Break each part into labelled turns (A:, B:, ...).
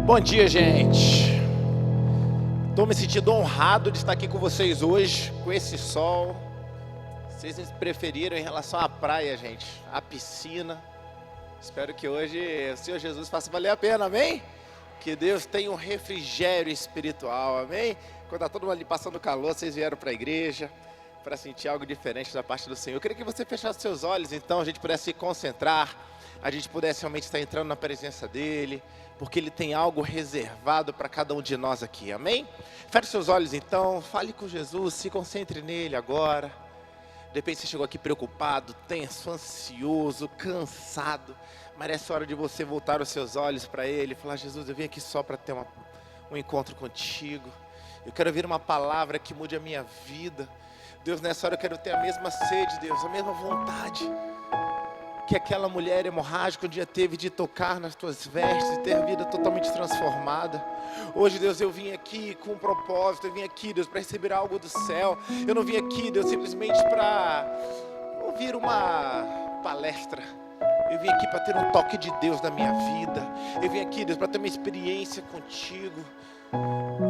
A: Bom dia, gente. Estou me sentindo honrado de estar aqui com vocês hoje, com esse sol. Vocês me preferiram em relação à praia, gente, à piscina. Espero que hoje o Senhor Jesus faça valer a pena, amém? Que Deus tenha um refrigério espiritual, amém? Quando está todo mundo ali passando calor, vocês vieram para a igreja para sentir algo diferente da parte do Senhor. Eu queria que você fechasse seus olhos, então, a gente pudesse se concentrar, a gente pudesse realmente estar entrando na presença dEle, porque Ele tem algo reservado para cada um de nós aqui, amém? Feche seus olhos então, fale com Jesus, se concentre nele agora. De repente você chegou aqui preocupado, tenso, ansioso, cansado. Merece a hora de você voltar os seus olhos para Ele e falar: Jesus, eu vim aqui só para ter um encontro contigo. Eu quero ouvir uma palavra que mude a minha vida. Deus, nessa hora eu quero ter a mesma sede, Deus, a mesma vontade que aquela mulher hemorrágica um dia teve de tocar nas tuas vestes e ter a vida totalmente transformada. Hoje, Deus, eu vim aqui com um propósito, eu vim aqui, Deus, para receber algo do céu. Eu não vim aqui, Deus, simplesmente para ouvir uma palestra. Eu vim aqui para ter um toque de Deus na minha vida. Eu vim aqui, Deus, para ter uma experiência contigo.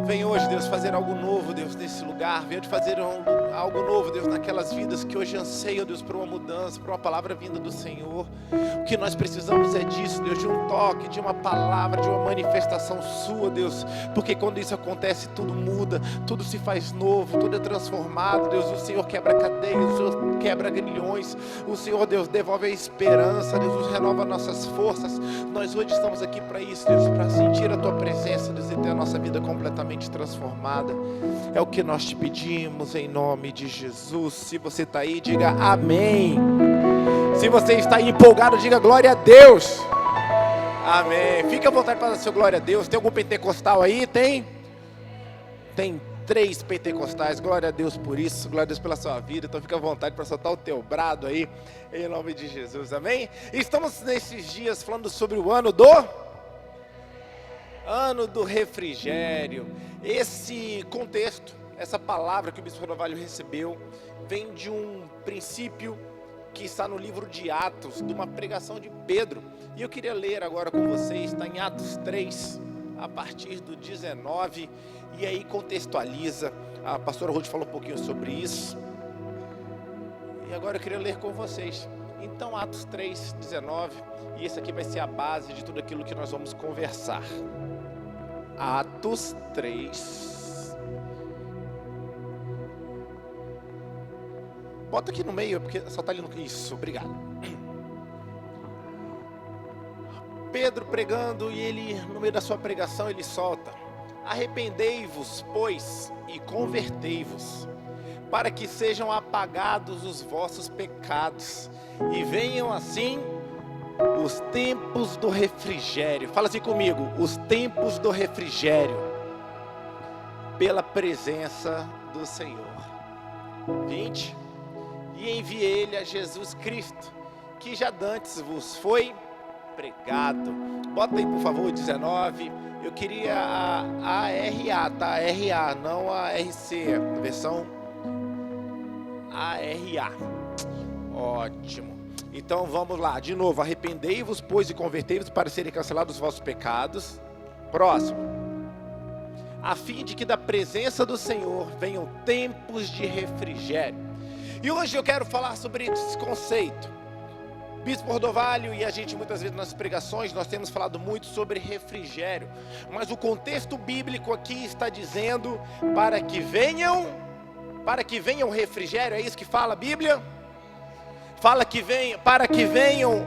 A: Vem hoje, Deus, fazer algo novo, Deus, nesse lugar. Venha de fazer algo novo, Deus, naquelas vidas que hoje anseiam, Deus, por uma mudança, por uma palavra vinda do Senhor. O que nós precisamos é disso, Deus, de um toque, de uma palavra, de uma manifestação sua, Deus. Porque quando isso acontece, tudo muda, tudo se faz novo, tudo é transformado, Deus. O Senhor quebra cadeias, o Senhor quebra grilhões. O Senhor, Deus, devolve a esperança, Deus, renova nossas forças. Nós hoje estamos aqui para isso, Deus, para sentir a Tua presença, Deus, e ter a nossa vida completamente transformada. É o que nós te pedimos em nome de Jesus. Se você está aí, diga amém. Se você está aí empolgado, diga glória a Deus. Amém. Fica à vontade para dar seu glória a Deus. Tem algum pentecostal aí? Tem 3 pentecostais. Glória a Deus por isso. Glória a Deus pela sua vida. Então fica à vontade para soltar o teu brado aí, em nome de Jesus. Amém. Estamos nesses dias falando sobre o ano do refrigério. Esse contexto, essa palavra que o Bispo Rodovalho recebeu, vem de um princípio que está no livro de Atos, de uma pregação de Pedro. E eu queria ler agora com vocês, está em Atos 3, a partir do 19, e aí contextualiza. A pastora Ruth falou um pouquinho sobre isso. E agora eu queria ler com vocês. Então, Atos 3, 19, e esse aqui vai ser a base de tudo aquilo que nós vamos conversar. Atos 3. Bota aqui no meio, porque só está ali no... Isso, obrigado. Pedro pregando, e ele, no meio da sua pregação, ele solta: arrependei-vos, pois, e convertei-vos, para que sejam apagados os vossos pecados, e venham assim os tempos do refrigério. Fala assim comigo: os tempos do refrigério, pela presença do Senhor. 20. E enviei ele a Jesus Cristo, que já dantes vos foi pregado. Bota aí por favor 19. Eu queria a ARA, tá? RA, não a RC, versão ARA. Ótimo. Então vamos lá, de novo: arrependei-vos, pois, e convertei-vos, para serem cancelados os vossos pecados. Próximo: a fim de que da presença do Senhor venham tempos de refrigério. E hoje eu quero falar sobre esse conceito. Bispo Rodovalho e a gente muitas vezes nas pregações nós temos falado muito sobre refrigério, mas o contexto bíblico aqui está dizendo para que venham refrigério. É isso que fala a Bíblia? Fala que venham, para que venham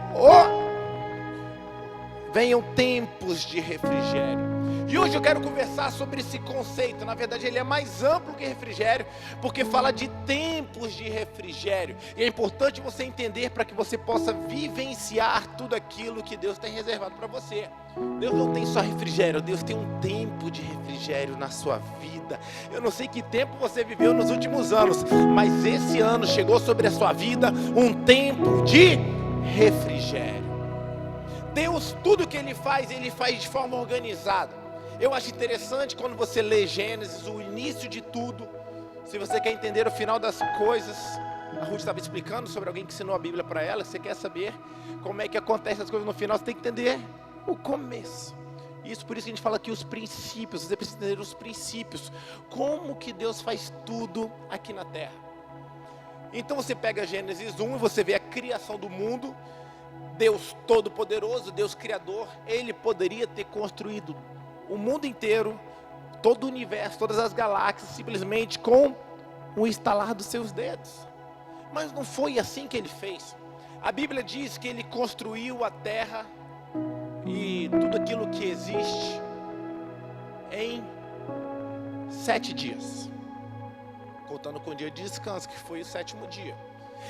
A: tempos de refrigério. E hoje eu quero conversar sobre esse conceito. Na verdade ele é mais amplo que refrigério, porque fala de tempos de refrigério. E é importante você entender para que você possa vivenciar tudo aquilo que Deus tem reservado para você. Deus não tem só refrigério, Deus tem um tempo de refrigério na sua vida. Eu não sei que tempo você viveu nos últimos anos, mas esse ano chegou sobre a sua vida um tempo de refrigério. Deus, tudo que Ele faz de forma organizada. Eu acho interessante quando você lê Gênesis, o início de tudo. Se você quer entender o final das coisas, a Ruth estava explicando sobre alguém que ensinou a Bíblia para ela. Você quer saber como é que acontecem as coisas no final, você tem que entender o começo. Isso por isso que a gente fala aqui os princípios, você precisa entender os princípios, como que Deus faz tudo aqui na terra. Então você pega Gênesis 1 e você vê a criação do mundo. Deus Todo-Poderoso, Deus Criador, Ele poderia ter construído o mundo inteiro, todo o universo, todas as galáxias, simplesmente com o estalar dos seus dedos. Mas não foi assim que Ele fez. A Bíblia diz que Ele construiu a terra e tudo aquilo que existe em 7 dias, contando com o dia de descanso, que foi o 7º dia.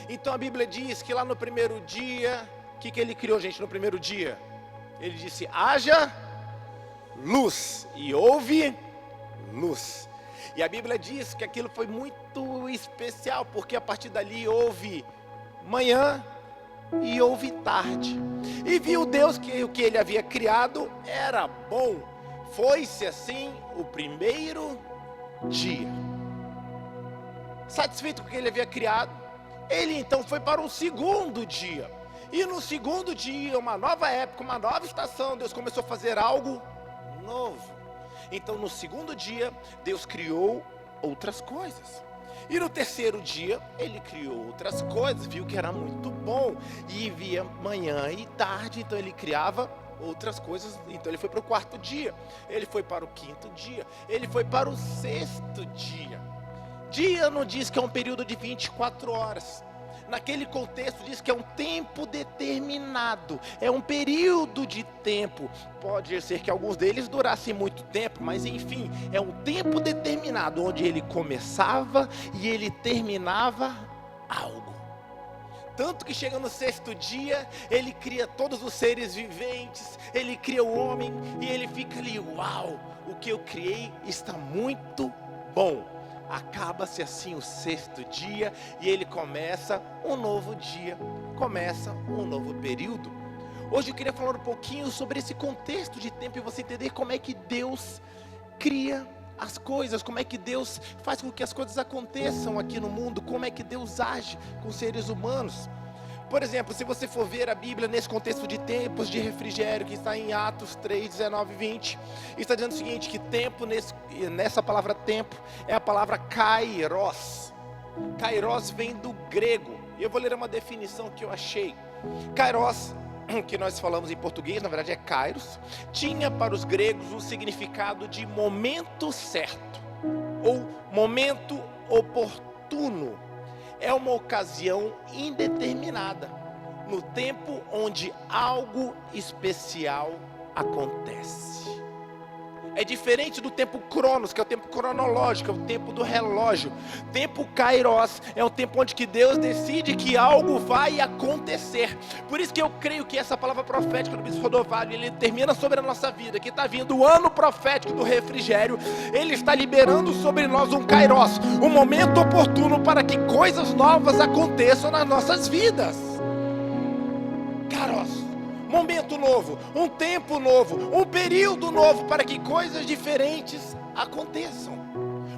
A: Então a Bíblia diz que lá no primeiro dia, o que Ele criou, gente, no primeiro dia? Ele disse, haja luz, e houve luz. E a Bíblia diz que aquilo foi muito especial, porque a partir dali houve manhã e houve tarde. E viu Deus que o que Ele havia criado era bom. Foi-se assim o primeiro dia. Satisfeito com o que Ele havia criado, Ele então foi para o segundo dia. E no segundo dia, uma nova época, uma nova estação, Deus começou a fazer algo novo. Então no segundo dia, Deus criou outras coisas. E no terceiro dia, Ele criou outras coisas, viu que era muito bom. E via manhã e tarde, então Ele criava outras coisas. Então Ele foi para o 4º dia, Ele foi para o 5º dia, Ele foi para o 6º dia. Dia não diz que é um período de 24 horas. Naquele contexto diz que é um tempo determinado, é um período de tempo. Pode ser que alguns deles durassem muito tempo, mas enfim, é um tempo determinado, onde Ele começava e Ele terminava algo. Tanto que chega no 6º dia, Ele cria todos os seres viventes, Ele cria o homem e Ele fica ali, uau, o que eu criei está muito bom. Acaba-se assim o 6º dia e Ele começa um novo dia, começa um novo período. Hoje eu queria falar um pouquinho sobre esse contexto de tempo e você entender como é que Deus cria as coisas, como é que Deus faz com que as coisas aconteçam aqui no mundo, como é que Deus age com os seres humanos. Por exemplo, se você for ver a Bíblia nesse contexto de tempos de refrigério, que está em Atos 3, 19 e 20, está dizendo o seguinte, que tempo, nessa palavra tempo, é a palavra kairos. Kairos vem do grego, e eu vou ler uma definição que eu achei. Kairos, que nós falamos em português, na verdade é kairos, tinha para os gregos o significado de momento certo, ou momento oportuno. É uma ocasião indeterminada, no tempo onde algo especial acontece. É diferente do tempo cronos, que é o tempo cronológico, é o tempo do relógio. Tempo kairos é o tempo onde que Deus decide que algo vai acontecer. Por isso que eu creio que essa palavra profética do Bispo Rodovalho, ele termina sobre a nossa vida, que está vindo o ano profético do refrigério. Ele está liberando sobre nós um kairos, um momento oportuno para que coisas novas aconteçam nas nossas vidas. Kairos. Momento novo, um tempo novo, um período novo para que coisas diferentes aconteçam.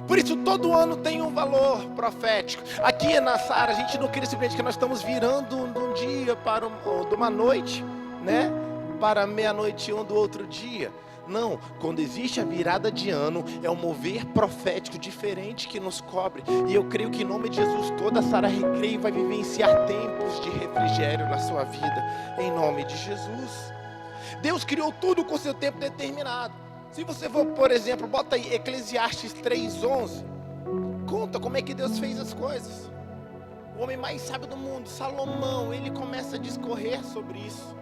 A: Por isso todo ano tem um valor profético. Aqui na Sara a gente não crê simplesmente que nós estamos virando de um dia para de uma noite, né, para meia-noite do outro dia. Não, quando existe a virada de ano, é um mover profético diferente que nos cobre. E eu creio que em nome de Jesus, toda a Sara Recreio vai vivenciar tempos de refrigério na sua vida, em nome de Jesus. Deus criou tudo com seu tempo determinado. Se você for, por exemplo, bota aí Eclesiastes 3:11, conta como é que Deus fez as coisas. O homem mais sábio do mundo, Salomão, ele começa a discorrer sobre isso.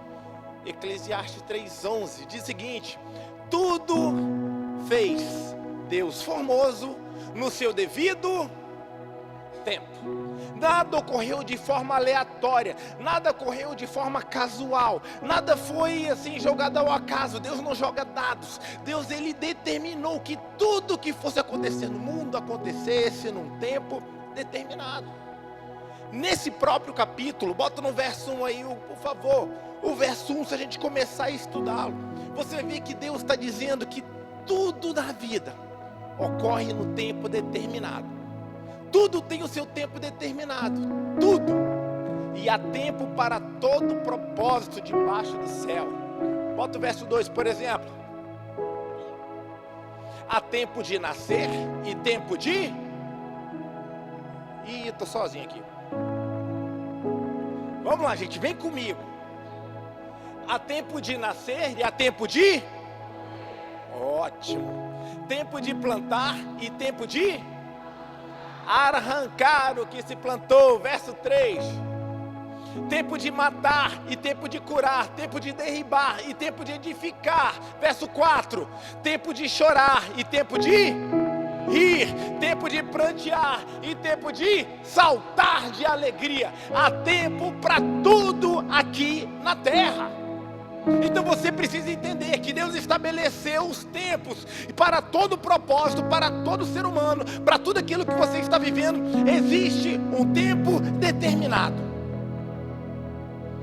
A: Eclesiastes 3:11 diz o seguinte: tudo fez Deus formoso no seu devido tempo. Nada ocorreu de forma aleatória, nada ocorreu de forma casual, nada foi assim jogado ao acaso. Deus não joga dados. Deus, ele determinou que tudo que fosse acontecer no mundo acontecesse num tempo determinado. Nesse próprio capítulo, bota no verso 1 aí, por favor. O verso 1, se a gente começar a estudá-lo, você vê que Deus está dizendo que tudo na vida ocorre no tempo determinado. Tudo tem o seu tempo determinado, tudo. E há tempo para todo propósito debaixo do céu. Bota o verso 2, por exemplo. Há tempo de nascer e tempo de... Ih, tô sozinho aqui. Vamos lá, gente, vem comigo. Há tempo de nascer e há tempo de... Ótimo. Tempo de plantar e tempo de... arrancar o que se plantou. Verso 3. Tempo de matar e tempo de curar, tempo de derribar e tempo de edificar. Verso 4. Tempo de chorar e tempo de rir, tempo de prantear e tempo de saltar de alegria. Há tempo para tudo aqui na terra. Então você precisa entender que Deus estabeleceu os tempos para todo propósito, para todo ser humano, para tudo aquilo que você está vivendo. Existe um tempo determinado.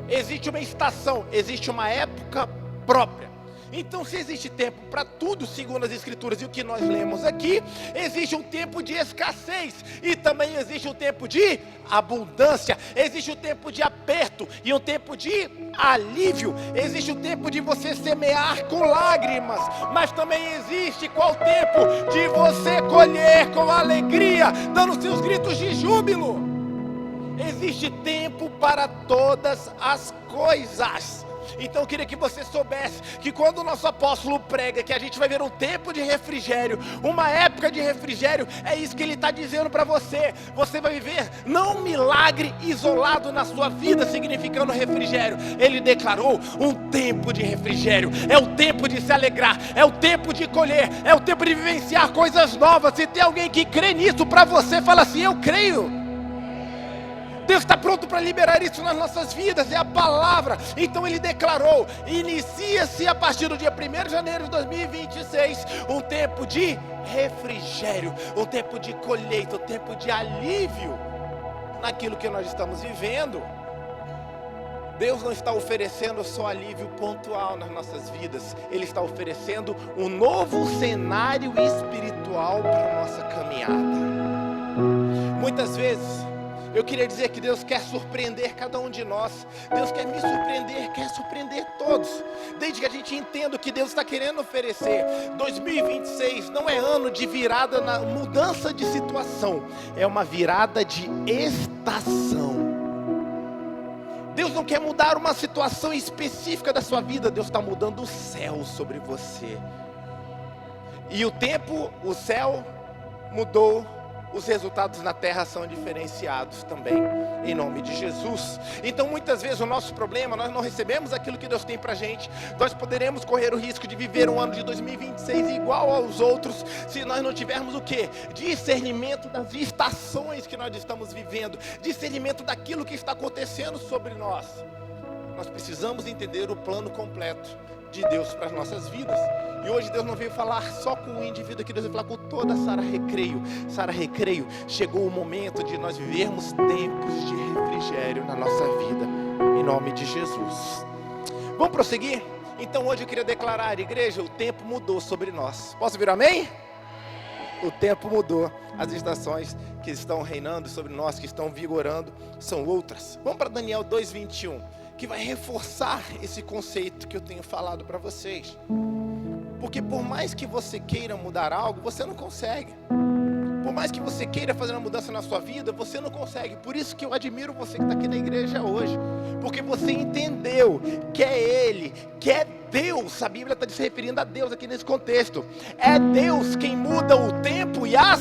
A: Existe uma estação, existe uma época própria. Então, se existe tempo para tudo, segundo as Escrituras e o que nós lemos aqui, existe um tempo de escassez e também existe um tempo de abundância. Existe um tempo de aperto e um tempo de alívio. Existe um tempo de você semear com lágrimas, mas também existe qual tempo de você colher com alegria, dando seus gritos de júbilo. Existe tempo para todas as coisas. Então eu queria que você soubesse que quando o nosso apóstolo prega que a gente vai ver um tempo de refrigério, uma época de refrigério, é isso que ele está dizendo para você. Você vai viver não um milagre isolado na sua vida, significando refrigério. Ele declarou um tempo de refrigério. É o tempo de se alegrar, é o tempo de colher, é o tempo de vivenciar coisas novas. Se tem alguém que crê nisso para você, fala assim: eu creio. Deus está pronto para liberar isso nas nossas vidas, é a palavra. Então ele declarou: inicia-se a partir do dia 1º de janeiro de 2026 um tempo de refrigério, um tempo de colheita, um tempo de alívio naquilo que nós estamos vivendo. Deus não está oferecendo só alívio pontual nas nossas vidas, Ele está oferecendo um novo cenário espiritual para a nossa caminhada. Muitas vezes eu queria dizer que Deus quer surpreender cada um de nós. Deus quer me surpreender, quer surpreender todos. Desde que a gente entenda o que Deus está querendo oferecer. 2026 não é ano de virada na mudança de situação. É uma virada de estação. Deus não quer mudar uma situação específica da sua vida. Deus está mudando o céu sobre você. E o tempo, o céu mudou. Os resultados na terra são diferenciados também, em nome de Jesus. Então muitas vezes o nosso problema, nós não recebemos aquilo que Deus tem pra gente. Nós poderemos correr o risco de viver um ano de 2026 igual aos outros, se nós não tivermos o quê? Discernimento das estações que nós estamos vivendo, discernimento daquilo que está acontecendo sobre nós. Nós precisamos entender o plano completo de Deus para as nossas vidas. E hoje Deus não veio falar só com o indivíduo aqui, Deus veio falar com toda a Sara Recreio. Sara Recreio, chegou o momento de nós vivermos tempos de refrigério na nossa vida, em nome de Jesus. Vamos prosseguir? Então hoje eu queria declarar, igreja, o tempo mudou sobre nós. Posso vir amém? O tempo mudou, as estações que estão reinando sobre nós, que estão vigorando, são outras. Vamos para Daniel 2:21, que vai reforçar esse conceito que eu tenho falado para vocês. Porque por mais que você queira mudar algo, você não consegue. Por mais que você queira fazer uma mudança na sua vida, você não consegue. Por isso que eu admiro você que está aqui na igreja hoje. Porque você entendeu que é Ele, que é Deus. A Bíblia está se referindo a Deus aqui nesse contexto. É Deus quem muda o tempo e as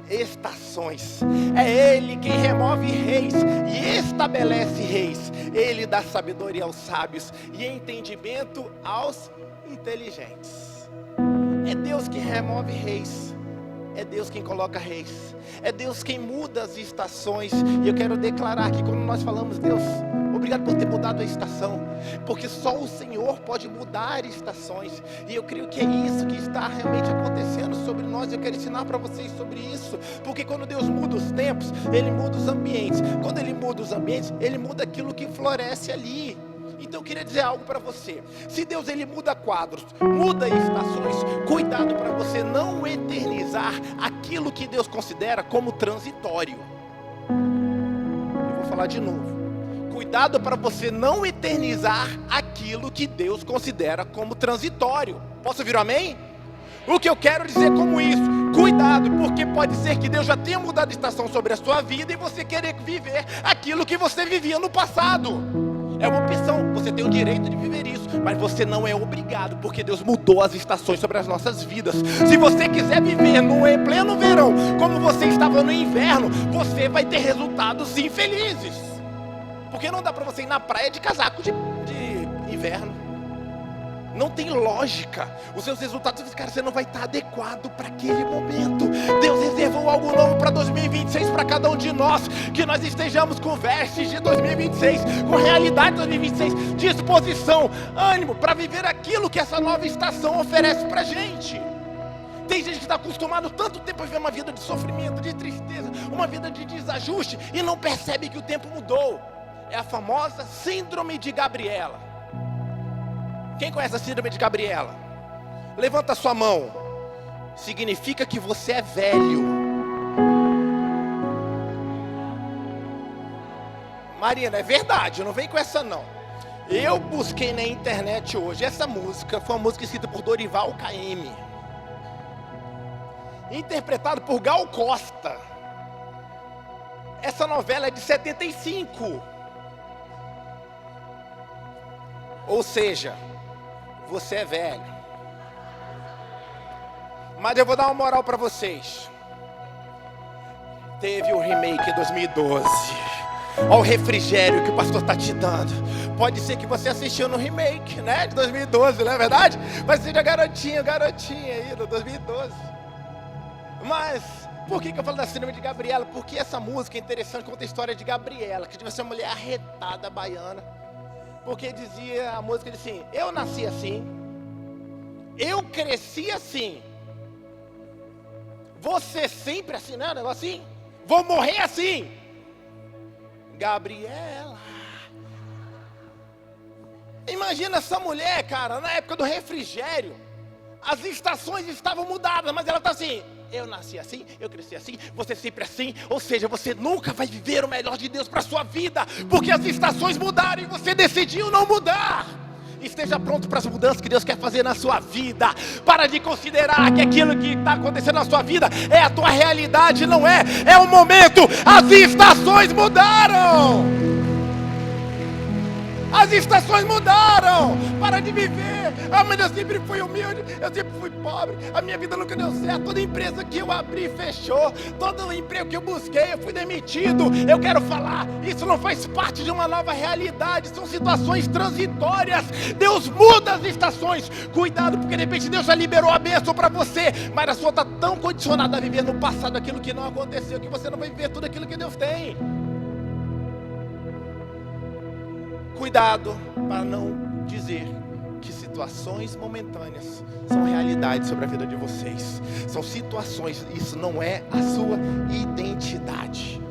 A: estações. É Ele quem remove reis e estabelece reis. Ele dá sabedoria aos sábios e entendimento aos inteligentes. É Deus quem remove reis. É Deus quem coloca reis. É Deus quem muda as estações. E eu quero declarar que quando nós falamos: Deus, obrigado por ter mudado a estação, porque só o Senhor pode mudar estações. E eu creio que é isso que está realmente acontecendo sobre nós. Eu quero ensinar para vocês sobre isso. Porque quando Deus muda os tempos, Ele muda os ambientes. Quando Ele muda os ambientes, Ele muda aquilo que floresce ali. Então eu queria dizer algo para você. Se Deus ele muda quadros, muda estações, cuidado para você não eternizar aquilo que Deus considera como transitório. Eu vou falar de novo. Cuidado para você não eternizar aquilo que Deus considera como transitório. Posso ouvir um amém? O que eu quero dizer com isso? Cuidado, porque pode ser que Deus já tenha mudado a estação sobre a sua vida e você querer viver aquilo que você vivia no passado. É uma opção, você tem o direito de viver isso, mas você não é obrigado, porque Deus mudou as estações sobre as nossas vidas. Se você quiser viver no pleno verão, como você estava no inverno, você vai ter resultados infelizes. Porque não dá para você ir na praia de casaco de inverno. Não tem lógica. Os seus resultados, cara, você não vai estar adequado para aquele momento. Deus reservou algo novo para 2026 para cada um de nós. Que nós estejamos com vestes de 2026, com realidade de 2026, disposição, ânimo para viver aquilo que essa nova estação oferece para a gente. Tem gente que está acostumado tanto tempo a viver uma vida de sofrimento, de tristeza, uma vida de desajuste e não percebe que o tempo mudou. É a famosa síndrome de Gabriela. Quem conhece a síndrome de Gabriela? Levanta a sua mão. Significa que você é velho. Marina, é verdade, não vem com essa não. Eu busquei na internet hoje. Essa música foi uma música escrita por Dorival Caymmi, interpretado por Gal Costa. Essa novela é de 75. Ou seja, você é velho. Mas eu vou dar uma moral para vocês. Teve o remake em 2012. Olha o refrigério que o pastor está te dando. Pode ser que você assistiu no remake, né? De 2012, não é verdade? Mas seja garotinha aí, de 2012. Mas por que eu falo da síndrome de Gabriela? Porque essa música é interessante, conta a história de Gabriela, que devia ser uma mulher arretada baiana. Porque dizia, a música dizia assim: eu nasci assim, eu cresci assim, você sempre assim, né? Negócio assim, vou morrer assim. Gabriela. Imagina essa mulher, cara, na época do refrigério, as estações estavam mudadas, mas ela está assim: eu nasci assim, eu cresci assim, você sempre assim. Ou seja, você nunca vai viver o melhor de Deus para a sua vida, porque as estações mudaram e você decidiu não mudar. Esteja pronto para as mudanças que Deus quer fazer na sua vida. Para de considerar que aquilo que está acontecendo na sua vida é a tua realidade, não é. É o momento, as estações mudaram. As estações mudaram. Para de viver. Ah, mas eu sempre fui humilde, eu sempre fui pobre, a minha vida nunca deu certo. Toda empresa que eu abri fechou, todo emprego que eu busquei eu fui demitido. Eu quero falar, isso não faz parte de uma nova realidade, são situações transitórias. Deus muda as estações. Cuidado, porque de repente Deus já liberou a bênção para você, mas a sua está tão condicionada a viver no passado aquilo que não aconteceu, que você não vai viver tudo aquilo que Deus tem. Cuidado para não dizer que situações momentâneas são realidades sobre a vida de vocês. São situações, isso não é a sua identidade.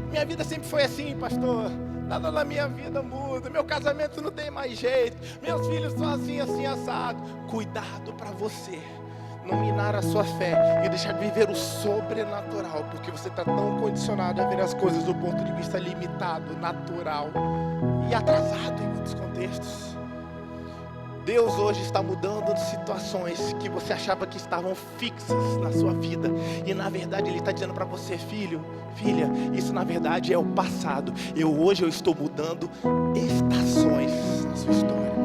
A: Minha vida sempre foi assim, pastor. Nada na minha vida muda, meu casamento não tem mais jeito, meus filhos são assim, assim, assado. Cuidado para você não minar a sua fé e deixar de viver o sobrenatural, porque você está tão condicionado a ver as coisas do ponto de vista limitado, natural e atrasado em muitos contextos. Deus hoje está mudando situações que você achava que estavam fixas na sua vida, e na verdade Ele está dizendo para você: filho, filha, isso na verdade é o passado. Hoje eu estou mudando estações na sua história.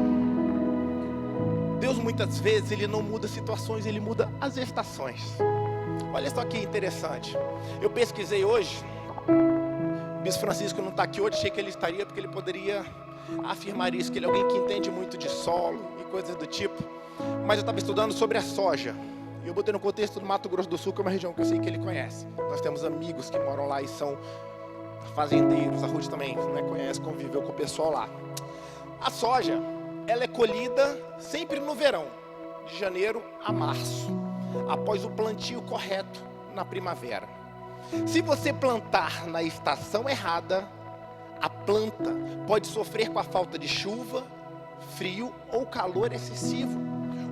A: Deus muitas vezes Ele não muda situações, Ele muda as estações. Olha só que interessante, eu pesquisei hoje. O Bispo Francisco não está aqui hoje, achei que ele estaria, porque ele poderia afirmar isso, que ele é alguém que entende muito de solo e coisas do tipo. Mas eu estava estudando sobre a soja, e eu botei no contexto do Mato Grosso do Sul, que é uma região que eu sei que ele conhece. Nós temos amigos que moram lá e são fazendeiros. A Ruth também, né, conhece, conviveu com o pessoal lá. A soja, ela é colhida sempre no verão, de janeiro a março, após o plantio correto na primavera. Se você plantar na estação errada, a planta pode sofrer com a falta de chuva, frio ou calor excessivo.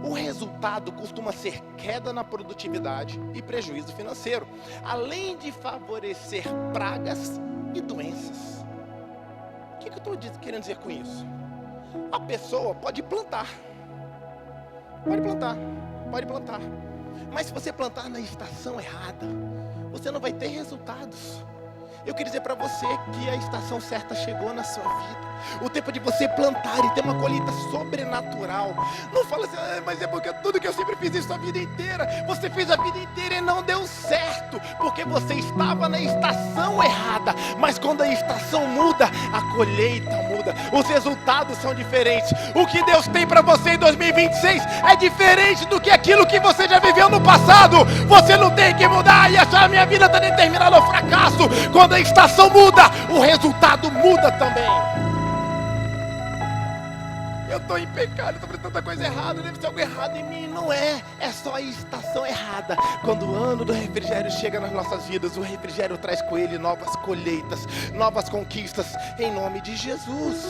A: O resultado costuma ser queda na produtividade e prejuízo financeiro, além de favorecer pragas e doenças. O que eu estou querendo dizer com isso? A pessoa pode plantar, pode plantar. Mas se você plantar na estação errada, você não vai ter resultados. Eu queria dizer para você que a estação certa chegou na sua vida. O tempo de você plantar e ter uma colheita sobrenatural. Não fala assim, mas é porque tudo que eu sempre fiz isso a vida inteira. Você fez a vida inteira e não deu certo, porque você estava na estação errada. Mas quando a estação muda, a colheita muda. Os resultados são diferentes. O que Deus tem para você em 2026 é diferente do que aquilo que você já viveu no passado. Você não tem que mudar e achar a minha vida está determinada ao fracasso. Quando a estação muda, o resultado muda também. Eu estou em pecado, estou fazendo tanta coisa errada, deve ter algo errado em mim. Não é só a estação errada. Quando o ano do refrigério chega nas nossas vidas, o refrigério traz com ele novas colheitas, novas conquistas, em nome de Jesus.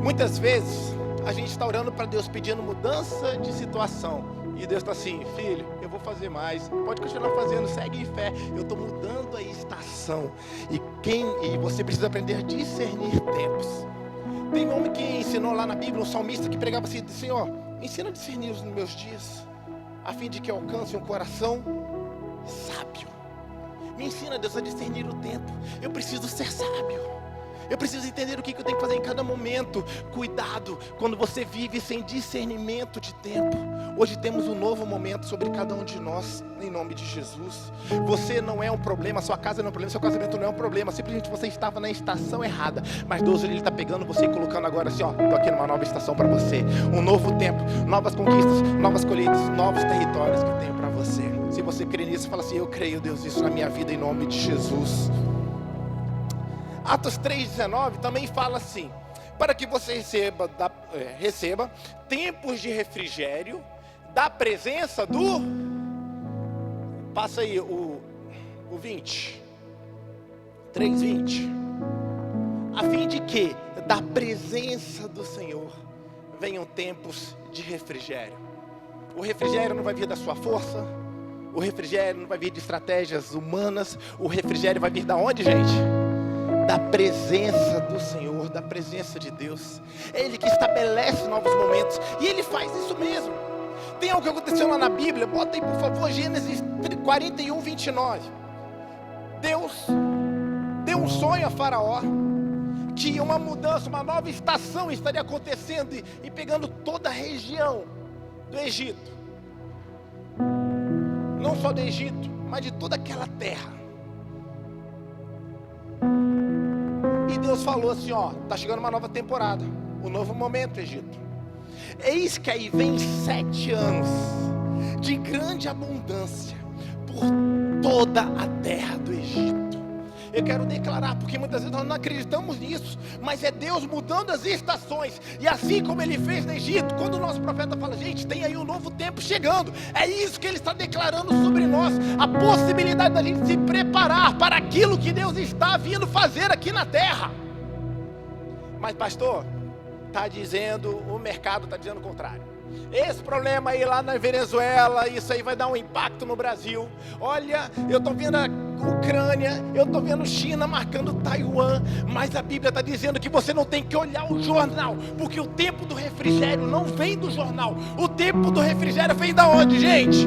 A: Muitas vezes, a gente está orando para Deus pedindo mudança de situação. E Deus está assim, filho, eu vou fazer mais. Pode continuar fazendo, segue em fé. Eu estou mudando a estação. E você precisa aprender a discernir tempos. Tem um homem que ensinou lá na Bíblia, um salmista que pregava assim, Senhor, ensina a discernir os meus dias, a fim de que eu alcance um coração sábio. Me ensina, Deus, a discernir o tempo. Eu preciso ser sábio. Eu preciso entender o que eu tenho que fazer em cada momento. Cuidado quando você vive sem discernimento de tempo. Hoje temos um novo momento sobre cada um de nós, em nome de Jesus. Você não é um problema, sua casa não é um problema, seu casamento não é um problema. Simplesmente você estava na estação errada. Mas Deus, Ele está pegando você e colocando agora assim, ó, estou aqui numa nova estação para você. Um novo tempo, novas conquistas, novas colheitas, novos territórios que eu tenho para você. Se você crê nisso, fala assim, eu creio, Deus, isso na minha vida, em nome de Jesus. Atos 3,19 também fala assim, para que você receba tempos de refrigério da presença do, passa aí o 20, 3:20, a fim de que da presença do Senhor venham tempos de refrigério. O refrigério não vai vir da sua força, o refrigério não vai vir de estratégias humanas, o refrigério vai vir da onde, gente? Da presença do Senhor, da presença de Deus. É Ele que estabelece novos momentos, e Ele faz isso mesmo. Tem algo que aconteceu lá na Bíblia, bota aí por favor, Gênesis 41:29. Deus deu um sonho a Faraó, que uma mudança, uma nova estação estaria acontecendo e pegando toda a região do Egito. Não só do Egito, mas de toda aquela terra. E Deus falou assim, ó, tá chegando uma nova temporada, um novo momento, Egito. Eis que aí vem 7 anos de grande abundância por toda a terra do Egito. Eu quero declarar, porque muitas vezes nós não acreditamos nisso, mas é Deus mudando as estações. E assim como Ele fez no Egito, quando o nosso profeta fala, gente, tem aí um novo tempo chegando, é isso que Ele está declarando sobre nós, a possibilidade da gente se preparar para aquilo que Deus está vindo fazer aqui na terra. Mas pastor, está dizendo, o mercado está dizendo o contrário. Esse problema aí lá na Venezuela, isso aí vai dar um impacto no Brasil. Olha, eu estou vendo a Ucrânia, eu estou vendo China marcando Taiwan, mas a Bíblia está dizendo que você não tem que olhar o jornal, porque o tempo do refrigério não vem do jornal. O tempo do refrigério vem da onde, gente?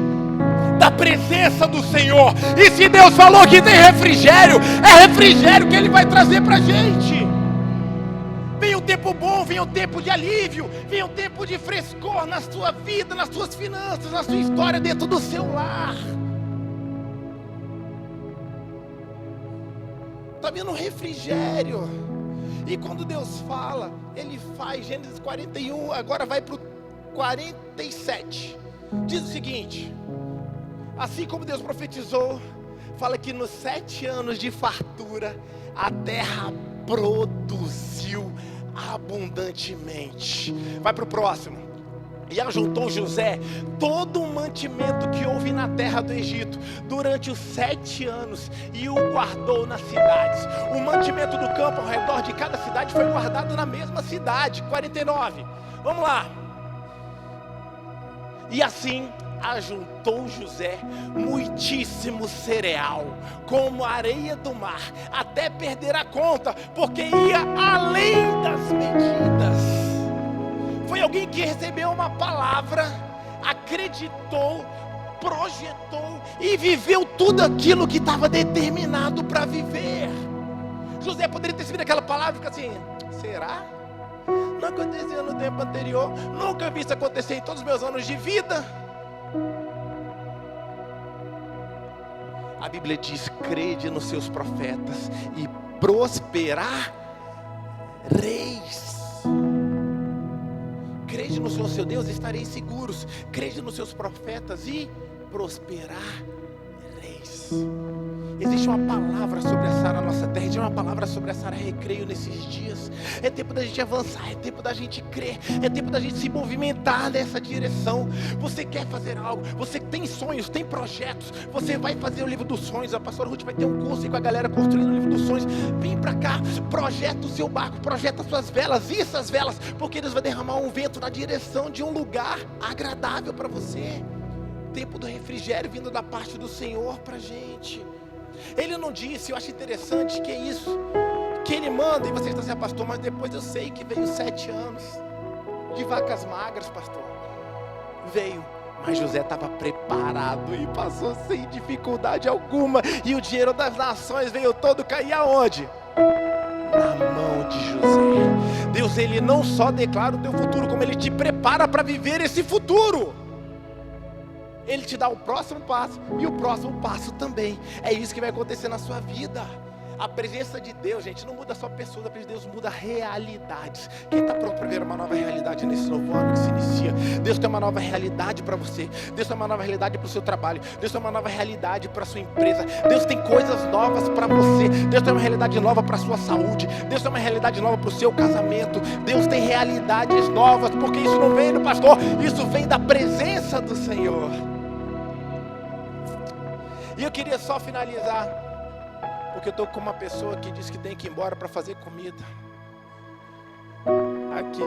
A: Da presença do Senhor. E se Deus falou que tem refrigério, é refrigério que Ele vai trazer para a gente. Vem um tempo bom, vem um tempo de alívio, vem um tempo de frescor na sua vida, nas suas finanças, na sua história, dentro do seu lar. Está vindo um refrigério. E quando Deus fala, Ele faz. Gênesis 41, agora vai para o 47. Diz o seguinte, assim como Deus profetizou, fala que nos 7 anos de fartura, a terra produziu abundantemente. Vai para o próximo. E ajuntou José todo o mantimento que houve na terra do Egito durante os 7 anos e o guardou nas cidades. O mantimento do campo ao redor de cada cidade foi guardado na mesma cidade. 49. Vamos lá. E assim ajuntou José muitíssimo cereal, como a areia do mar, até perder a conta, porque ia além das medidas. Foi alguém que recebeu uma palavra acreditou, projetou e viveu tudo aquilo que estava determinado para viver. José poderia ter sido aquela palavra e ficar assim: será? Não aconteceu no tempo anterior, nunca vi isso acontecer em todos os meus anos de vida. A Bíblia diz: crede nos seus profetas e prosperar reis. Crede no Senhor seu Deus e estareis seguros. Crede nos seus profetas e prosperar reis. Existe uma palavra sobre essa área na nossa terra. Existe uma palavra sobre essa área recreio nesses dias. É tempo da gente avançar, é tempo da gente crer, é tempo da gente se movimentar nessa direção. Você quer fazer algo, você tem sonhos, tem projetos. Você vai fazer o livro dos sonhos. A pastora Ruth vai ter um curso aí com a galera construindo o livro dos sonhos. Vem pra cá, projeta o seu barco, projeta as suas velas, isso as velas, porque Deus vai derramar um vento na direção de um lugar agradável para você. Tempo do refrigério vindo da parte do Senhor pra gente. Ele não disse, eu acho interessante que é isso, que ele manda, e você está assim: pastor, mas depois eu sei que veio 7 anos de vacas magras, pastor. Veio, mas José estava preparado e passou sem dificuldade alguma, e o dinheiro das nações veio todo cair aonde? Na mão de José. Deus, ele não só declara o teu futuro, como ele te prepara para viver esse futuro. Ele te dá o próximo passo e o próximo passo também. É isso que vai acontecer na sua vida. A presença de Deus, gente, não muda só pessoas. A presença de Deus muda realidades. Quem está pronto para ver uma nova realidade nesse novo ano que se inicia? Deus tem uma nova realidade para você. Deus tem uma nova realidade para o seu trabalho. Deus tem uma nova realidade para a sua empresa. Deus tem coisas novas para você. Deus tem uma realidade nova para a sua saúde. Deus tem uma realidade nova para o seu casamento. Deus tem realidades novas, porque isso não vem do pastor, isso vem da presença do Senhor. E eu queria só finalizar, porque eu estou com uma pessoa que diz que tem que ir embora para fazer comida. Aqui.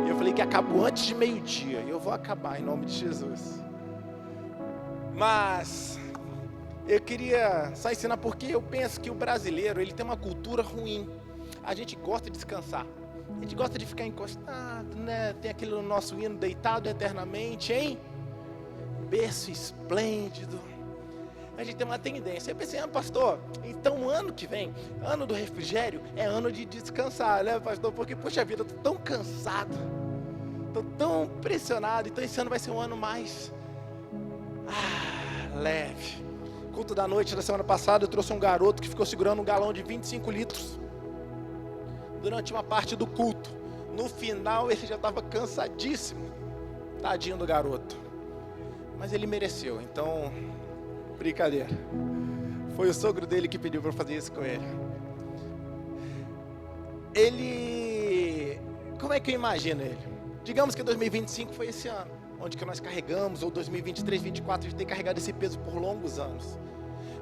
A: E eu falei que acabou antes de meio-dia. E eu vou acabar em nome de Jesus. Mas eu queria só ensinar, porque eu penso que o brasileiro, ele tem uma cultura ruim. A gente gosta de descansar. A gente gosta de ficar encostado, né? Tem aquele nosso hino deitado eternamente, hein? Berço esplêndido. A gente tem uma tendência. Eu pensei: pastor, então o ano que vem, ano do refrigério, é ano de descansar, né, pastor? Porque, poxa vida, eu estou tão cansado, estou tão pressionado. Então esse ano vai ser um ano mais leve. Culto da noite da semana passada, eu trouxe um garoto que ficou segurando um galão de 25 litros durante uma parte do culto. No final ele já estava cansadíssimo. Tadinho do garoto. Mas ele mereceu, então... brincadeira. Foi o sogro dele que pediu para fazer isso com ele. Como é que eu imagino ele? Digamos que 2025 foi esse ano, onde que nós carregamos, ou 2023, 2024, a gente tem carregado esse peso por longos anos.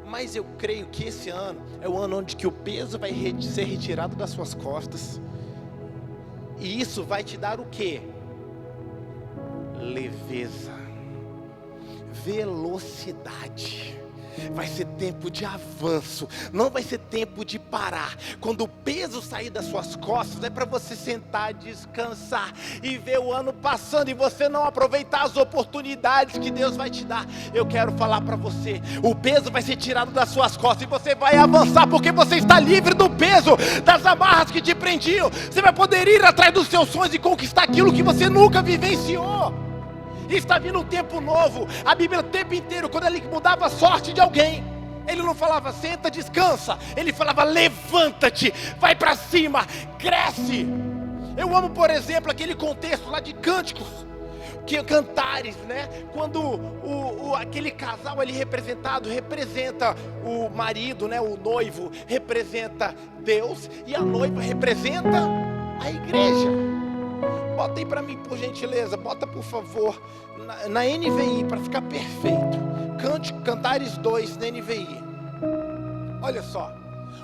A: Mas eu creio que esse ano é o ano onde que o peso vai ser retirado das suas costas. E isso vai te dar o quê? Leveza, velocidade. Vai ser tempo de avanço, não vai ser tempo de parar. Quando o peso sair das suas costas, é para você sentar, descansar e ver o ano passando e você não aproveitar as oportunidades que Deus vai te dar. Eu quero falar para você: o peso vai ser tirado das suas costas e você vai avançar, porque você está livre do peso, das amarras que te prendiam. Você vai poder ir atrás dos seus sonhos e conquistar aquilo que você nunca vivenciou. Está vindo um tempo novo. A Bíblia o tempo inteiro, quando ele mudava a sorte de alguém, ele não falava senta, descansa. Ele falava levanta-te, vai para cima, cresce. Eu amo, por exemplo, aquele contexto lá de Cânticos, que Cantares, né? Quando aquele casal ali representa o marido, né? O noivo representa Deus e a noiva representa a igreja. Bota aí para mim, por gentileza, bota por favor, na NVI, para ficar perfeito. Cantares 2, na NVI. Olha só,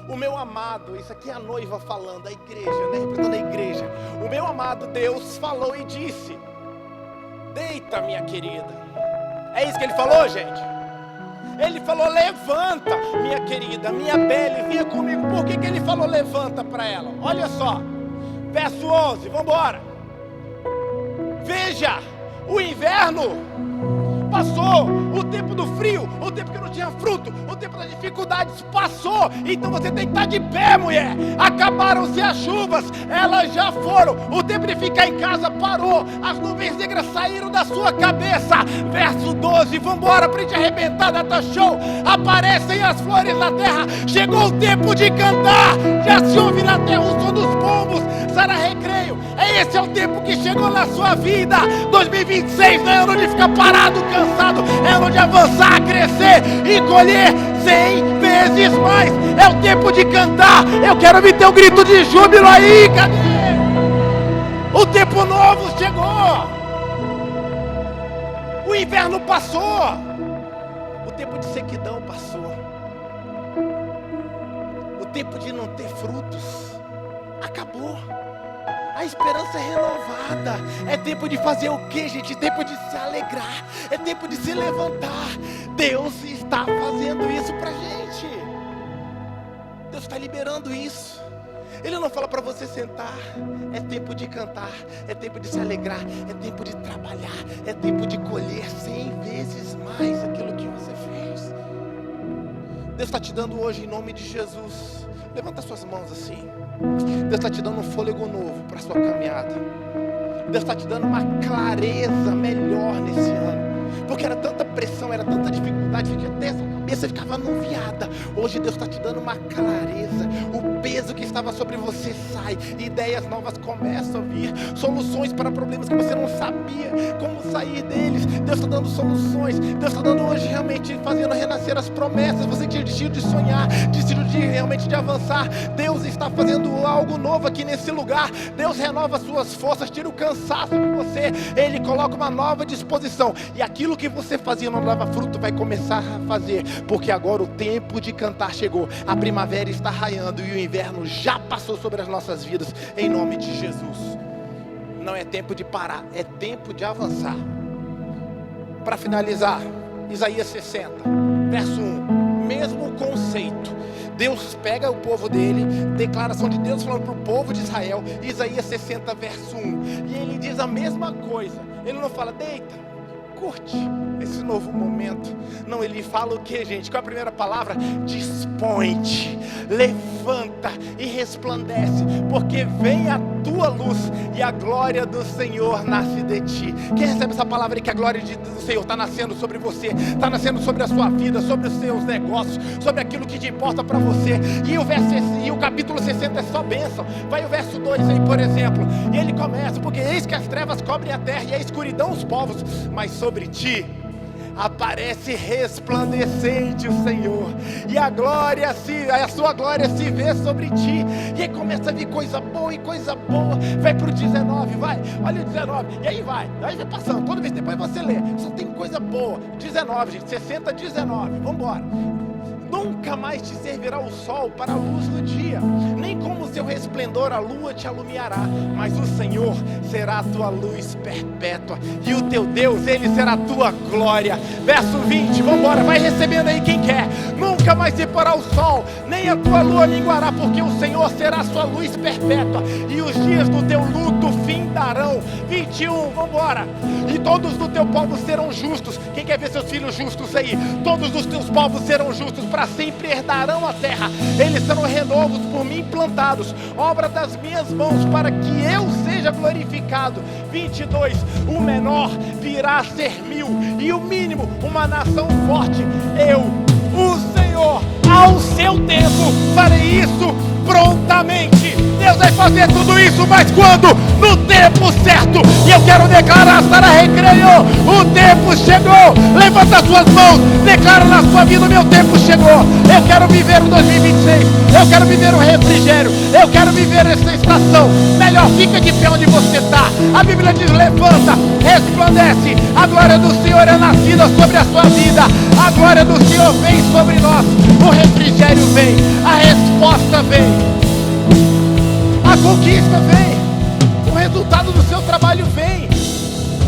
A: o meu amado, isso aqui é a noiva falando, a igreja, né, representando a igreja. O meu amado Deus falou e disse: deita, minha querida. É isso que ele falou, gente? Ele falou: levanta, minha querida, minha bela, vinha comigo. Por que ele falou levanta para ela? Olha só, verso 11, vamos embora. Veja, O inverno passou, o tempo do frio, o tempo que não tinha fruto, o tempo das dificuldades passou. Então você tem que estar de pé, mulher. Acabaram-se as chuvas, elas já foram. O tempo de ficar em casa parou. As nuvens negras saíram da sua cabeça. Verso 12, vambora pra gente arrebentar, data show. Aparecem as flores da terra. Chegou o tempo de cantar. Já se ouve na terra o som dos pombos. Sara Recreio, esse é o tempo que chegou na sua vida. 2026 não é ano de ficar parado, cansado. É ano de avançar, crescer e colher 100 vezes mais. É o tempo de cantar. Eu quero ouvir teu grito de júbilo aí, cadê? O tempo novo chegou. O inverno passou. O tempo de sequidão passou. O tempo de não ter frutos acabou. A esperança é renovada. É tempo de fazer o que, gente? É tempo de se alegrar. É tempo de se levantar. Deus está fazendo isso pra gente. Deus está liberando isso. Ele não fala para você sentar. É tempo de cantar. É tempo de se alegrar. É tempo de trabalhar. É tempo de colher 100 vezes mais aquilo que você fez. Deus está te dando hoje em nome de Jesus. Levanta suas mãos assim. Deus está te dando um fôlego novo para a sua caminhada. Deus está te dando uma clareza melhor nesse ano. Porque era tanta pressão, era tanta dificuldade, que até essa cabeça ficava anuviada. Hoje Deus está te dando uma clareza. O peso que estava sobre você sai. Ideias novas começam a vir. Soluções para problemas que você não sabia como sair deles. Deus está dando soluções. Deus está dando hoje realmente, fazendo renascer as promessas. Você tinha destino de sonhar, destino de realmente de avançar. Deus está fazendo algo novo aqui nesse lugar. Deus renova suas forças, tira o cansaço de você. Ele coloca uma nova disposição. E aquilo que você fazia não dava fruto, vai começar a fazer. Porque agora o tempo de cantar chegou. A primavera está raiando e o inverno já passou sobre as nossas vidas. Em nome de Jesus. Não é tempo de parar, é tempo de avançar. Para finalizar, Isaías 60, verso 1. Mesmo conceito. Deus pega o povo dele, declaração de Deus falando para o povo de Israel. Isaías 60, verso 1. E ele diz a mesma coisa. Ele não fala, deita, curte esse novo momento. Não, ele fala o que, gente? Qual é a primeira palavra? Dispõe-te, levanta e resplandece, porque vem a tua luz e a glória do Senhor nasce de ti. Quem recebe essa palavra aí, que a glória do Senhor está nascendo sobre você, está nascendo sobre a sua vida, sobre os seus negócios, sobre aquilo que te importa para você. E o capítulo 60 é só bênção. Vai o verso 2 aí, por exemplo, e ele começa, porque eis que as trevas cobrem a terra e a escuridão os povos, mas sobre ti aparece resplandecente o Senhor, e a sua glória se vê sobre ti. E aí começa a vir coisa boa e coisa boa. Vai pro 19, vai, olha o 19, e aí vai passando, toda vez depois você lê, só tem coisa boa. 19, gente, 60, 19, vambora. Nunca mais te servirá o sol para a luz do dia, nem como seu resplendor a lua te alumiará, mas o Senhor será a tua luz perpétua, e o teu Deus, Ele será a tua glória. Verso 20, vamos embora, vai recebendo aí quem quer. Nunca mais se porá o sol, nem a tua lua minguará, porque o Senhor será a sua luz perpétua, e os dias do teu luto findarão. 21, vamos embora. E todos do teu povo serão justos. Quem quer ver seus filhos justos aí? Todos os teus povos serão justos, para sempre herdarão a terra. Eles serão renovos por mim plantados, obra das minhas mãos, para que eu seja glorificado. 22, o menor virá a ser 1000, e o mínimo uma nação forte. Eu, o Senhor, ao seu tempo farei isso prontamente. Deus vai fazer tudo isso, mas quando? No tempo certo. E eu quero declarar, Sara Recreio, o tempo chegou. Levanta as suas mãos, declara na sua vida, o meu tempo chegou. Eu quero viver o 2026, eu quero viver o refrigério, eu quero viver essa estação. Melhor, fica de pé onde você está. A Bíblia diz, levanta, resplandece. A glória do Senhor é nascida sobre a sua vida. A glória do Senhor vem sobre nós. O refrigério vem, a resposta vem, a conquista vem, o resultado do seu trabalho vem,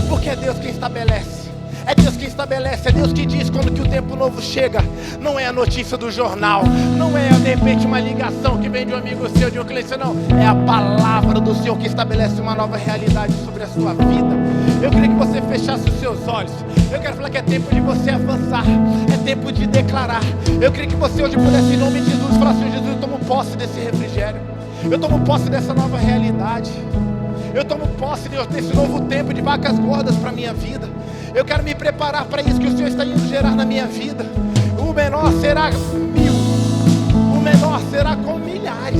A: porque é Deus quem estabelece. É Deus quem estabelece, é Deus que diz quando que o tempo novo chega. Não é a notícia do jornal, não é de repente uma ligação que vem de um amigo seu, de um cliente seu, não. É a palavra do Senhor que estabelece uma nova realidade sobre a sua vida. Eu queria que você fechasse os seus olhos. Eu quero falar que é tempo de você avançar, é tempo de declarar. Eu queria que você hoje pudesse, em nome de Jesus, falar assim: Jesus, eu tomo posse desse refrigério, eu tomo posse dessa nova realidade, eu tomo posse, Deus, desse novo tempo de vacas gordas para a minha vida. Eu quero me preparar para isso que o Senhor está indo gerar na minha vida. O menor será 1000, o menor será com milhares.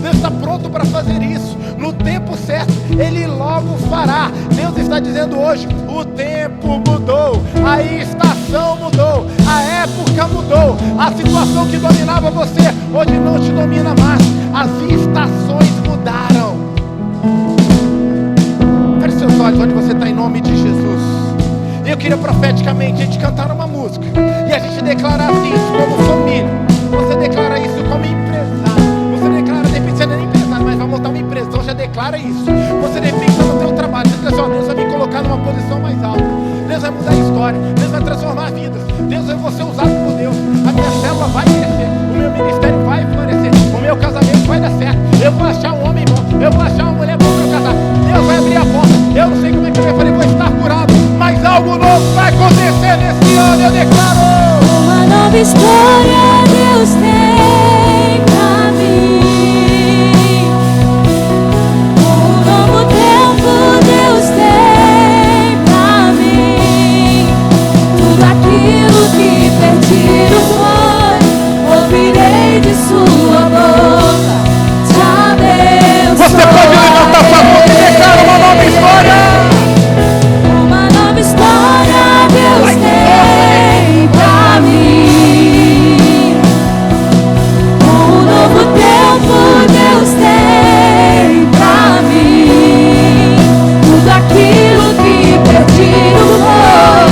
A: Deus está pronto para fazer isso. No tempo certo, Ele logo fará. Deus está dizendo hoje: o tempo mudou, a estação mudou, a época mudou. A situação que dominava você, hoje não te domina mais. As estações mudaram. Feche seus olhos onde você está, em nome de Jesus. Eu queria profeticamente a gente cantar uma música e a gente declarar assim, isso como família. Você declara isso como empresário. Você declara, de repente você não é empresário, mas vai montar uma empresa, então já declara isso. Você de repente está no teu trabalho, você diz assim: ó, Deus vai me colocar numa posição mais alta. Deus vai mudar a história, Deus vai transformar vidas. Deus, eu vou ser usado por Deus. A minha célula vai crescer, o meu ministério vai florescer, o meu casamento vai dar certo. Eu vou achar um homem bom, eu vou achar uma mulher boa para eu casar. Deus vai abrir a porta. Eu não sei como é que eu falei, vou estar curado, mas algo novo vai acontecer nesse ano. Eu declaro
B: uma nova história. Deus tem pra mim, um novo tempo. Deus tem pra mim, tudo aquilo que perdido foi, ouvirei de sua boca, te abençoarei.
A: Você pode levantar sua mão e declarar uma nova história.
B: Uma nova história Deus tem pra mim, um novo tempo Deus tem pra mim, tudo aquilo que perdido foi,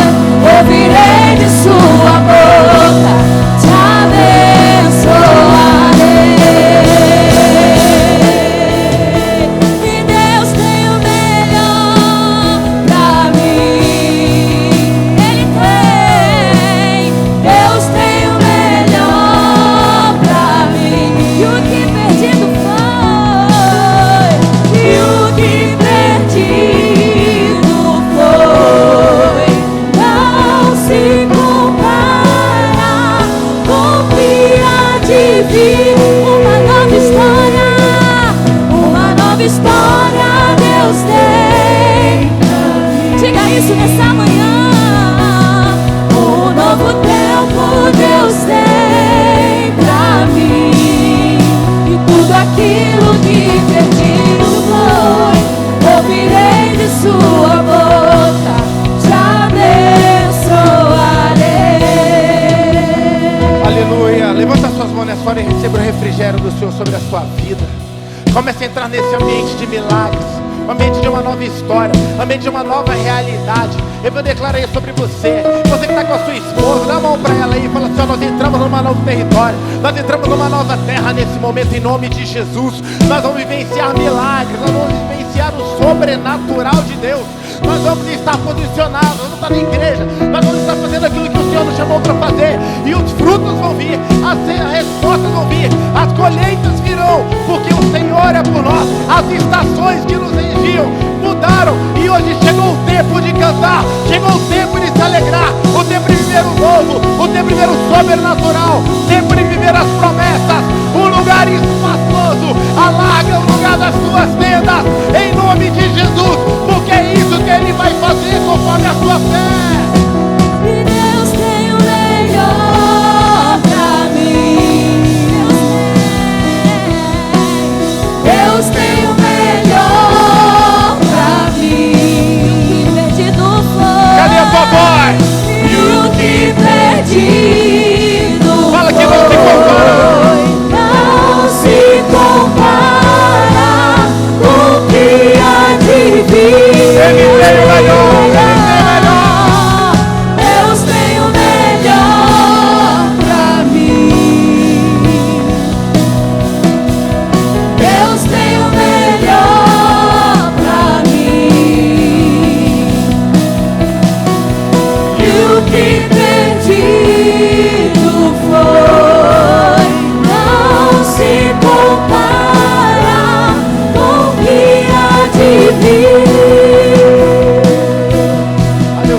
B: ouvirei de sua boca, te abençoarei. E Deus tem o melhor pra mim, Ele tem, Deus tem o melhor pra mim. E o que perdido foi, e o que perdido foi, não se compara com o que há de vir. Uma nova história Deus tem. Diga isso nessa manhã. Um novo tempo Deus tem pra mim, e tudo aquilo que perdido foi, ouvirei de sua boca, te abençoarei.
A: Aleluia. Levanta suas mãos nessa hora e receba o refrigério do Senhor sobre a sua vida. Comece a entrar nesse ambiente de milagres, ambiente de uma nova história, ambiente de uma nova realidade. Eu vou declarar isso sobre você. Você que está com a sua esposa, dá a mão para ela aí e fala assim: ó, nós entramos numa nova território, nós entramos numa nova terra nesse momento, em nome de Jesus. Nós vamos vivenciar milagres, nós vamos vivenciar o sobrenatural de Deus. Nós vamos estar posicionados, nós vamos estar na igreja, nós vamos estar fazendo aquilo que o Senhor nos chamou para fazer, e os frutos vão vir, as respostas vão vir, as colheitas virão, porque o Senhor é por nós. As estações que nos enchiam mudaram, e hoje chegou o tempo de cantar, chegou o tempo de se alegrar, o tempo de viver o novo, o tempo de viver o sobrenatural, o tempo de viver as promessas, um lugar espaçoso. Alarga o lugar das suas tendas, em nome de Jesus, porque é isso que Ele vai fazer conforme a sua fé.
B: E Deus tem o melhor pra mim, Deus tem o melhor pra mim. E o que perdido foi,
A: Cadê a tua voz?
B: e o que perdido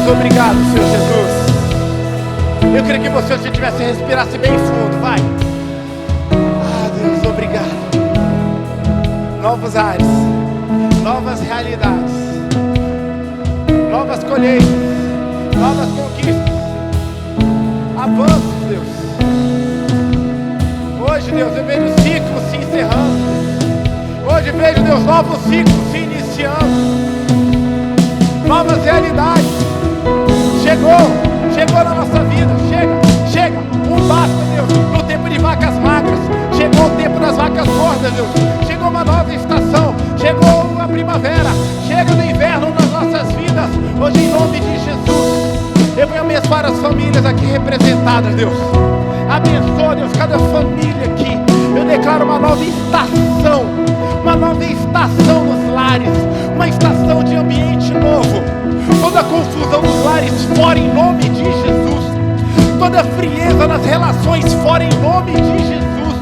A: Deus, obrigado, Senhor Jesus. Eu queria que você, se tivesse, respirasse bem fundo, vai. Ah, Deus, obrigado. Novos ares, novas realidades, novas colheitas, novas conquistas, avanços, Deus. Hoje, Deus, eu vejo ciclos se encerrando. Hoje vejo, Deus, novos ciclos se iniciando. Novas realidades. Chegou na nossa vida. Chega. Basta, Deus, no tempo de vacas magras. Chegou o tempo das vacas gordas, Deus. Chegou uma nova estação. Chegou a primavera. Chega no inverno nas nossas vidas. Hoje, em nome de Jesus, eu venho abençoar as famílias aqui representadas, Deus. Abençoa, Deus, cada família aqui. Eu declaro uma nova estação. Uma nova estação nos lares. Uma estação de ambiente novo. Toda a confusão nos lares fora em nome de Jesus. Toda frieza nas relações fora em nome de Jesus.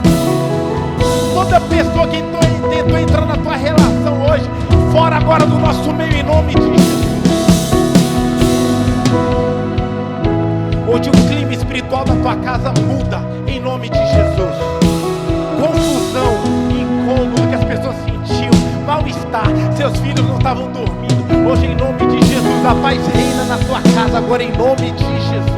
A: Toda pessoa que tentou entrar na tua relação hoje, fora agora do nosso meio em nome de Jesus. Hoje o clima espiritual da tua casa muda em nome de Jesus. Confusão, incômodo que as pessoas sentiam, mal-estar, seus filhos não estavam dormindo. Hoje em nome de Jesus, a paz reina na tua casa agora em nome de Jesus.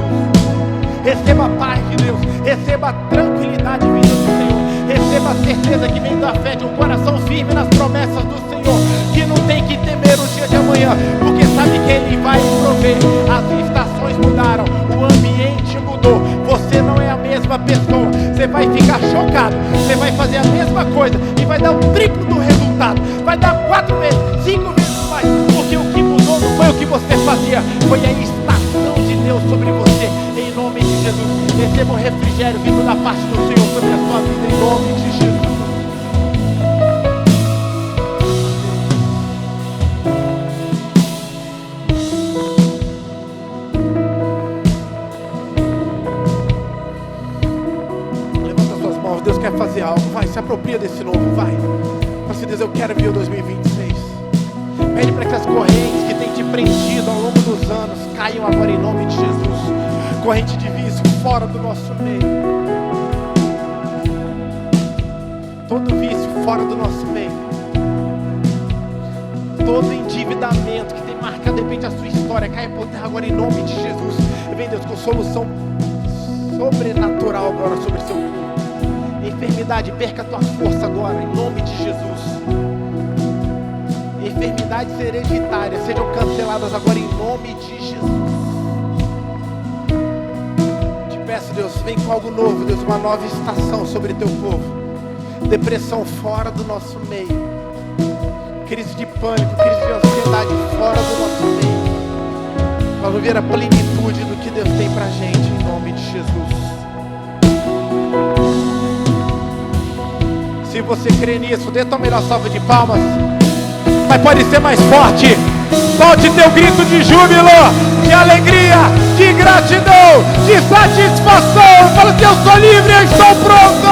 A: Receba a paz de Deus, receba a tranquilidade vinda do Senhor, receba a certeza que vem da fé de um coração firme nas promessas do Senhor, que não tem que temer o dia de amanhã, porque sabe que Ele vai prover. As estações mudaram, o ambiente mudou, você não é a mesma pessoa. Você vai ficar chocado, você vai fazer a mesma coisa e vai dar o triplo do resultado, vai dar 4 vezes, 5 vezes mais, porque o que mudou não foi o que você fazia, foi a estação de Deus sobre você, em nome de Jesus. Receba um refrigério vindo da parte do Senhor sobre a sua vida, em nome de Jesus. Deus quer fazer algo, vai, se apropria desse novo, vai. Fala assim, Deus, eu quero ver o 2026. Pede para que as correntes que têm te prendido ao longo dos anos caiam agora em nome de Jesus. Corrente de vício fora do nosso meio. Todo vício fora do nosso meio. Todo endividamento que tem marcado de repente a sua história caia por terra agora em nome de Jesus. Vem, Deus, com solução sobrenatural agora sobre seu corpo. Enfermidade, perca a tua força agora, em nome de Jesus. Enfermidades hereditárias sejam canceladas agora, em nome de Jesus. Te peço, Deus, vem com algo novo, Deus, uma nova estação sobre teu povo. Depressão fora do nosso meio. Crise de pânico, crise de ansiedade fora do nosso meio. Vamos ver a plenitude do que Deus tem pra gente, em nome de Jesus. Se você crê nisso, dê tua melhor salva de palmas. Mas pode ser mais forte. Solte teu grito de júbilo, de alegria, de gratidão, de satisfação. Fala assim, eu sou livre, eu estou pronto.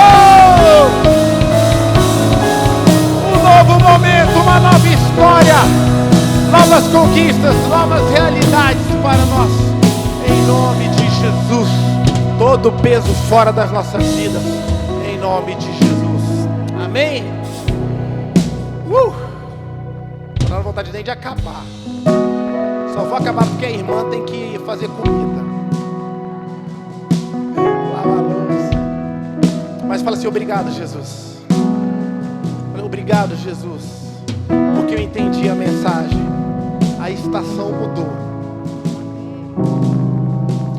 A: Um novo momento, uma nova história, novas conquistas, novas realidades para nós. Em nome de Jesus. Todo peso fora das nossas vidas. Em nome de Jesus. Amém? Não dá vontade nem de acabar. Só vou acabar porque a irmã tem que fazer comida, lavar a louça. Mas fala assim, obrigado, Jesus. Obrigado, Jesus, porque eu entendi a mensagem. A estação mudou.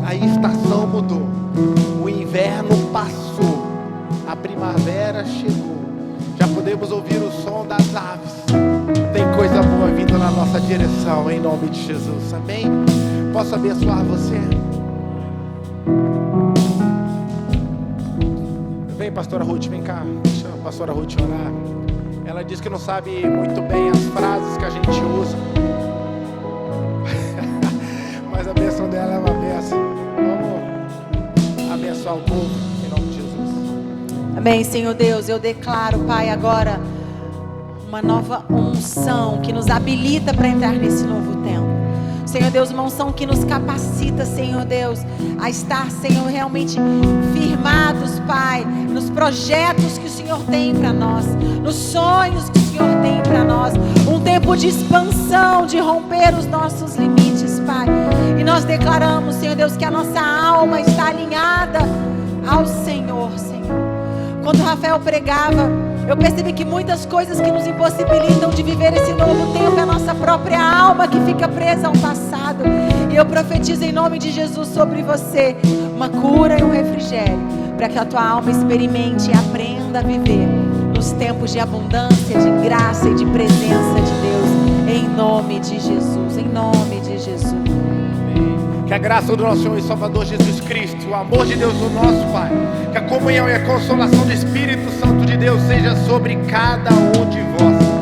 A: A estação mudou. O inverno passou. A primavera chegou. Já podemos ouvir o som das aves. Tem coisa boa vindo na nossa direção, em nome de Jesus. Amém? Posso abençoar você? Vem, pastora Ruth, vem cá. Deixa a pastora Ruth orar. Ela diz que não sabe muito bem as frases que a gente usa. Mas a bênção dela é uma bênção. Vamos abençoar o povo, em nome de Jesus.
B: Amém, Senhor Deus, eu declaro, Pai, agora uma nova unção que nos habilita para entrar nesse novo tempo. Senhor Deus, uma unção que nos capacita, Senhor Deus, a estar, Senhor, realmente firmados, Pai, nos projetos que o Senhor tem para nós, nos sonhos que o Senhor tem para nós. Um tempo de expansão, de romper os nossos limites, Pai. E nós declaramos, Senhor Deus, que a nossa alma está alinhada ao Senhor, Senhor. Quando o Rafael pregava, eu percebi que muitas coisas que nos impossibilitam de viver esse novo tempo é a nossa própria alma que fica presa ao passado. E eu profetizo em nome de Jesus sobre você uma cura e um refrigério, para que a tua alma experimente e aprenda a viver nos tempos de abundância, de graça e de presença de Deus, em nome de Jesus, em nome de Jesus.
A: Que a graça do nosso Senhor e Salvador Jesus Cristo, o amor de Deus, o nosso Pai, que a comunhão e a consolação do Espírito Santo de Deus seja sobre cada um de vós.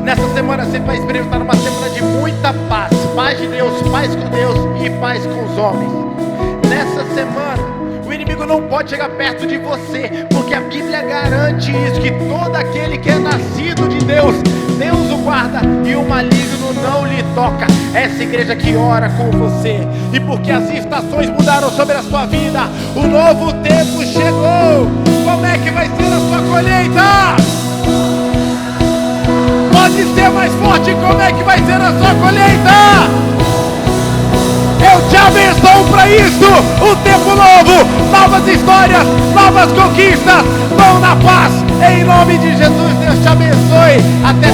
A: Nessa semana você vai experimentar uma semana de muita paz, paz de Deus, paz com Deus e paz com os homens. Nessa semana o inimigo não pode chegar perto de você, porque a Bíblia garante isso, que todo aquele que é nascido de Deus, Deus o guarda e o maligno não lhe toca. Essa igreja que ora com você, e porque as estações mudaram sobre a sua vida, o novo tempo chegou. Como é que vai ser a sua colheita? Pode ser mais forte. Como é que vai ser a sua colheita? Eu te abençoo para isso. Um tempo novo, novas histórias, novas conquistas. Vão na paz, em nome de Jesus. Deus te abençoe. Até